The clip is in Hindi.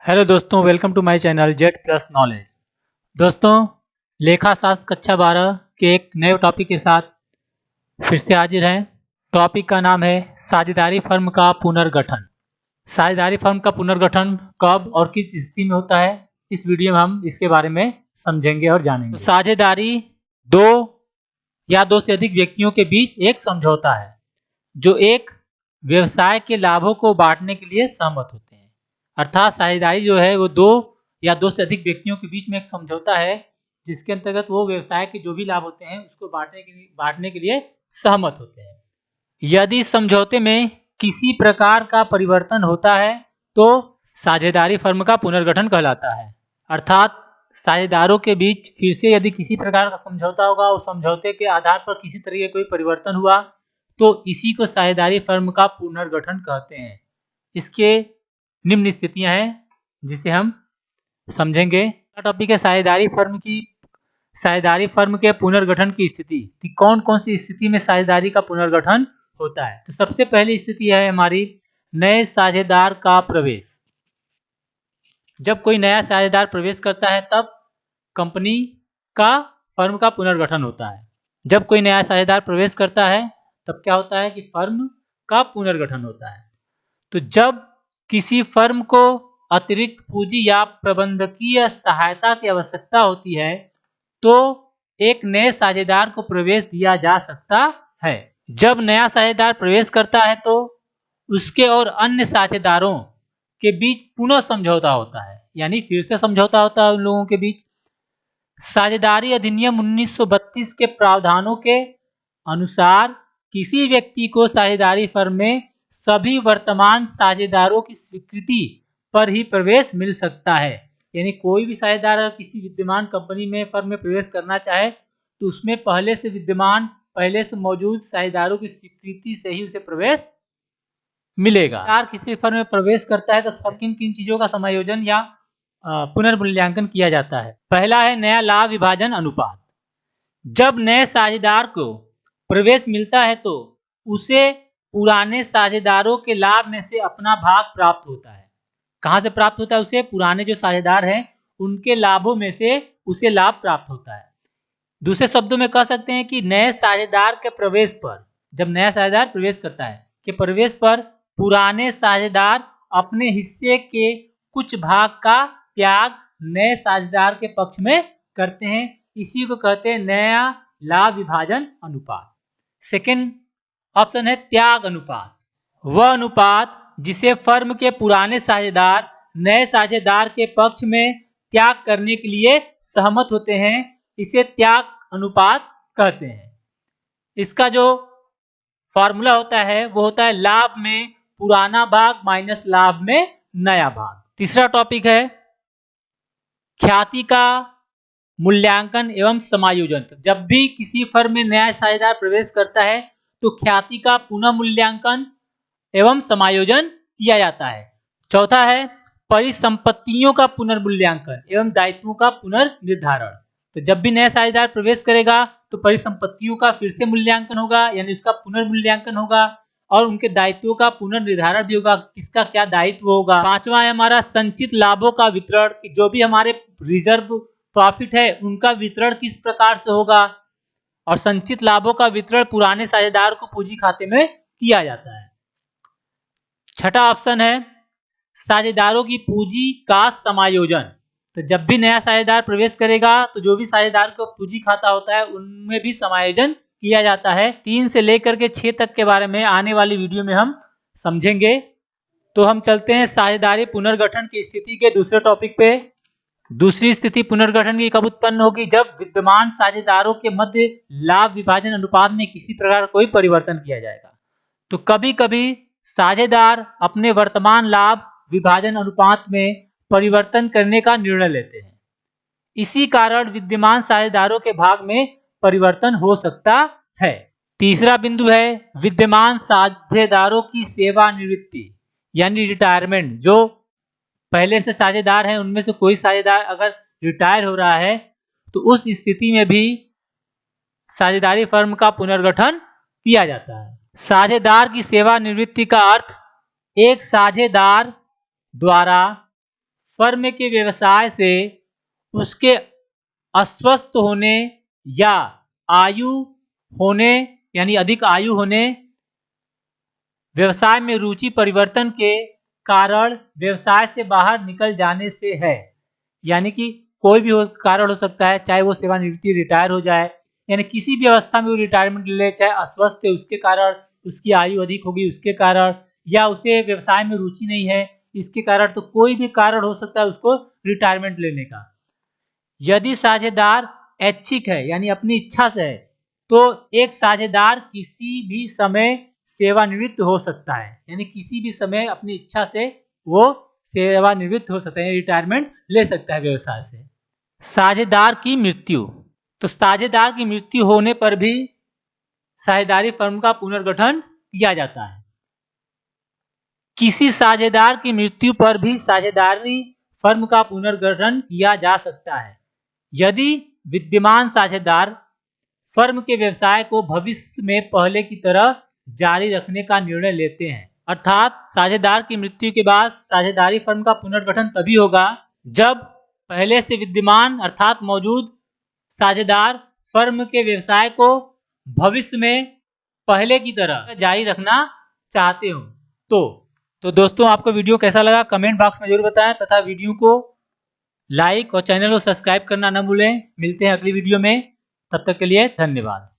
हेलो दोस्तों, welcome to my channel Z plus knowledge. दोस्तों, लेखा शास्त्र कक्षा 12 के एक नए टॉपिक के साथ फिर से हाजिर हैं। टॉपिक का नाम है साझेदारी फर्म का पुनर्गठन। साझेदारी फर्म का पुनर्गठन कब और किस स्थिति में होता है, इस वीडियो में हम इसके बारे में समझेंगे और जानेंगे। तो साझेदारी दो या दो से अधिक व्यक्तियों के बीच एक समझौता है जो एक व्यवसाय के लाभों को बांटने के लिए सहमत होते हैं। अर्थात साझेदारी जो है वो दो या दो से अधिक व्यक्तियों के बीच में एक समझौता है जिसके अंतर्गत वो व्यवसाय के जो भी लाभ होते हैं उसको बांटने के लिए सहमत होते हैं। यदि समझौते में किसी प्रकार का परिवर्तन होता है तो साझेदारी फर्म का पुनर्गठन कहलाता है। अर्थात साझेदारों के बीच फिर से यदि किसी प्रकार का समझौता होगा और समझौते के आधार पर किसी तरह का कोई परिवर्तन हुआ तो इसी को साझेदारी फर्म का पुनर्गठन कहते हैं। इसके निम्न स्थितियां हैं जिसे हम समझेंगे। टॉपिक है साझेदारी फर्म के पुनर्गठन की स्थिति कि कौन कौन सी स्थिति में साझेदारी का पुनर्गठन होता है। तो सबसे पहली स्थिति है हमारी नए साझेदार का प्रवेश। जब कोई नया साझेदार प्रवेश करता है तब कंपनी का फर्म का पुनर्गठन होता है। जब कोई नया साझेदार प्रवेश करता है तब क्या होता है कि फर्म का पुनर्गठन होता है। तो जब किसी फर्म को अतिरिक्त पूंजी या प्रबंधकीय सहायता की आवश्यकता होती है तो एक नए साझेदार को प्रवेश दिया जा सकता है। जब नया साझेदार प्रवेश करता है तो उसके और अन्य साझेदारों के बीच पुनः समझौता होता है, यानी फिर से समझौता होता है उन लोगों के बीच। साझेदारी अधिनियम 1932 के प्रावधानों के अनुसार किसी व्यक्ति को साझेदारी फर्म में सभी वर्तमान साझेदारों की स्वीकृति पर ही प्रवेश मिल सकता है। यानी कोई भी साझेदार अगर किसी विद्यमान कंपनी में फर्म में प्रवेश करना चाहे तो उसमें पहले से मौजूद साझेदारों की स्वीकृति से ही उसे प्रवेश मिलेगा। साझेदार किसी फर्म में प्रवेश करता है तो किन किन चीजों का समायोजन या पुनर्मूल्यांकन किया जाता है। पहला है नया लाभ विभाजन अनुपात। जब नए साझेदार को प्रवेश मिलता है तो उसे पुराने साझेदारों के लाभ में से अपना भाग प्राप्त होता है। कहां से प्राप्त होता है? उसे पुराने जो साझेदार हैं उनके लाभों में से उसे लाभ प्राप्त होता है। दूसरे शब्दों में कह सकते हैं कि नए साझेदार के प्रवेश पर, जब नया साझेदार प्रवेश करता है के प्रवेश पर पुराने साझेदार अपने हिस्से के कुछ भाग का त्याग नए साझेदार के पक्ष में करते हैं। इसी को कहते हैं नया लाभ विभाजन अनुपात। सेकंड ऑप्शन है त्याग अनुपात। वह अनुपात जिसे फर्म के पुराने साझेदार नए साझेदार के पक्ष में त्याग करने के लिए सहमत होते हैं, इसे त्याग अनुपात कहते हैं। इसका जो फॉर्मूला होता है वो होता है लाभ में पुराना भाग माइनस लाभ में नया भाग। तीसरा टॉपिक है ख्याति का मूल्यांकन एवं समायोजन। जब भी किसी फर्म में नया साझेदार प्रवेश करता है तो ख्याति का पुनः मूल्यांकन एवं समायोजन किया जाता है। चौथा है परिसंपत्तियों का पुनर्मूल्यांकन एवं दायित्वों का पुनर्निर्धारण। तो जब भी नया साझेदार प्रवेश करेगा तो परिसंपत्तियों का फिर से मूल्यांकन होगा, यानी उसका पुनर्मूल्यांकन होगा और उनके दायित्वों का पुनर्निर्धारण भी होगा, किसका क्या दायित्व होगा। पांचवा है हमारा संचित लाभों का वितरण। जो भी हमारे रिजर्व प्रॉफिट है उनका वितरण किस प्रकार से होगा, और संचित लाभों का वितरण पुराने साझेदार को पूंजी खाते में किया जाता है। छठा ऑप्शन है साझेदारों की पूंजी का समायोजन। तो जब भी नया साझेदार प्रवेश करेगा तो जो भी साझेदार को पूंजी खाता होता है उनमें भी समायोजन किया जाता है। 3 से लेकर के 6 तक के बारे में आने वाली वीडियो में हम समझेंगे। तो हम चलते हैं साझेदारी पुनर्गठन की स्थिति के दूसरे टॉपिक पे। दूसरी स्थिति पुनर्गठन की कब उत्पन्न होगी? जब विद्यमान साझेदारों के मध्य लाभ विभाजन अनुपात में किसी प्रकार कोई परिवर्तन किया जाएगा। तो कभी कभी साझेदार अपने वर्तमान लाभ विभाजन अनुपात में परिवर्तन करने का निर्णय लेते हैं। इसी कारण विद्यमान साझेदारों के भाग में परिवर्तन हो सकता है। तीसरा बिंदु है विद्यमान साझेदारों की सेवानिवृत्ति यानी रिटायरमेंट। जो पहले से साझेदार हैं उनमें से कोई साझेदार अगर रिटायर हो रहा है तो उस स्थिति में भी साझेदारी फर्म का पुनर्गठन किया जाता है। साझेदार की सेवानिवृत्ति का अर्थ एक साझेदार द्वारा फर्म के व्यवसाय से उसके अस्वस्थ होने या आयु होने यानी अधिक आयु होने, व्यवसाय में रुचि परिवर्तन के कारण व्यवसाय से बाहर निकल जाने से है। यानी कि कोई भी कारण हो सकता है, चाहे वो सेवानिवृत्ति रिटायर हो जाए, यानी किसी भी अवस्था में वो रिटायरमेंट ले, चाहे अस्वस्थ है उसके कारण, उसकी आयु अधिक होगी उसके कारण, या उसे व्यवसाय में रुचि नहीं है इसके कारण, तो कोई भी कारण हो सकता है उसको रिटायरमेंट लेने का। यदि साझेदार ऐच्छिक है यानी अपनी इच्छा से है, तो एक साझेदार किसी भी समय सेवानिवृत्त हो सकता है, यानी किसी भी समय अपनी इच्छा से वो सेवानिवृत्त हो सकता है, रिटायरमेंट ले सकता है व्यवसाय से। साझेदार की मृत्यु, तो साझेदार की मृत्यु होने पर भी साझेदारी फर्म का पुनर्गठन किया जाता है। किसी साझेदार की मृत्यु पर भी साझेदारी फर्म का पुनर्गठन किया जा सकता है यदि विद्यमान साझेदार फर्म के व्यवसाय को भविष्य में पहले की तरह जारी रखने का निर्णय लेते हैं। अर्थात साझेदार की मृत्यु के बाद साझेदारी फर्म का पुनर्गठन तभी होगा जब पहले से विद्यमान अर्थात मौजूद साझेदार फर्म के व्यवसाय को भविष्य में पहले की तरह जारी रखना चाहते हो। तो दोस्तों, आपको वीडियो कैसा लगा कमेंट बॉक्स में जरूर बताएं तथा वीडियो को लाइक और चैनल को सब्सक्राइब करना न भूलें। मिलते हैं अगली वीडियो में, तब तक के लिए धन्यवाद।